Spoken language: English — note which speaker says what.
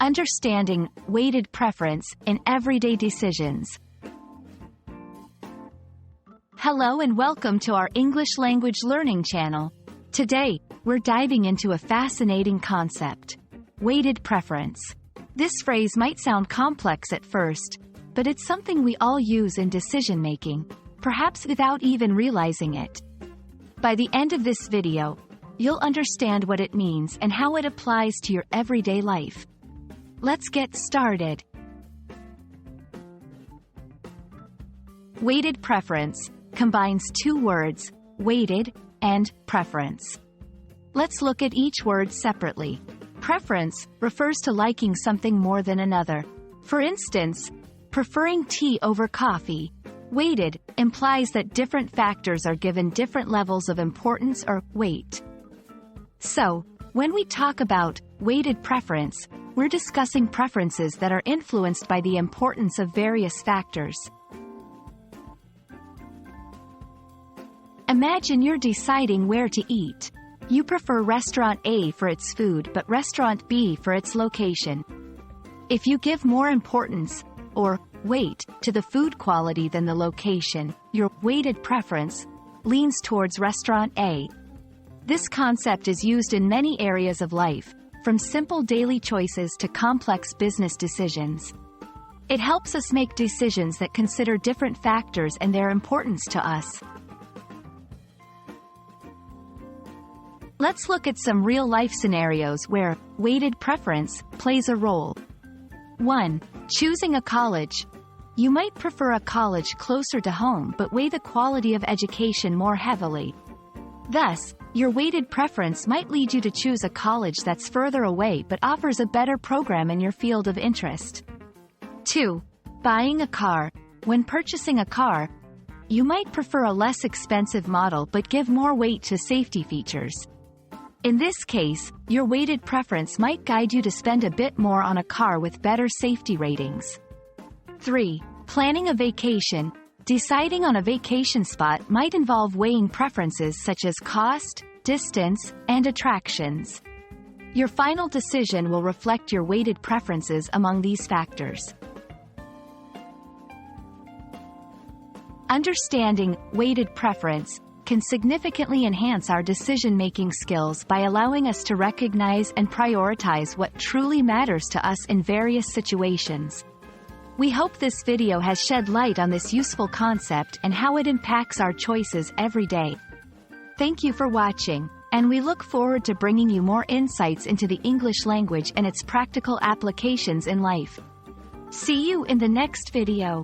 Speaker 1: Understanding weighted preference in everyday decisions. Hello and welcome to our English language learning channel. Today, we're diving into a fascinating concept: weighted preference. This phrase might sound complex at first, but it's something we all use in decision-making, perhaps without even realizing it. By the end of this video, you'll understand what it means and how it applies to your everyday life. Let's get started. Weighted preference combines two words, weighted and preference. Let's look at each word separately. Preference refers to liking something more than another. For instance, preferring tea over coffee. Weighted implies that different factors are given different levels of importance or weight. So, when we talk about weighted preference, we're discussing preferences that are influenced by the importance of various factors. Imagine you're deciding where to eat. You prefer restaurant A for its food but restaurant B for its location. If you give more importance, or weight, to the food quality than the location, your weighted preference leans towards restaurant A. This concept is used in many areas of life, from simple daily choices to complex business decisions. It helps us make decisions that consider different factors and their importance to us. Let's look at some real-life scenarios where weighted preference plays a role. 1. Choosing a college. You might prefer a college closer to home but weigh the quality of education more heavily. Thus, your weighted preference might lead you to choose a college that's further away but offers a better program in your field of interest. 2. Buying a car. When purchasing a car, you might prefer a less expensive model but give more weight to safety features. In this case, your weighted preference might guide you to spend a bit more on a car with better safety ratings. 3. Planning a vacation. Deciding on a vacation spot might involve weighing preferences such as cost, distance, and attractions. Your final decision will reflect your weighted preferences among these factors. Understanding weighted preference can significantly enhance our decision-making skills by allowing us to recognize and prioritize what truly matters to us in various situations. We hope this video has shed light on this useful concept and how it impacts our choices every day. Thank you for watching, and we look forward to bringing you more insights into the English language and its practical applications in life. See you in the next video.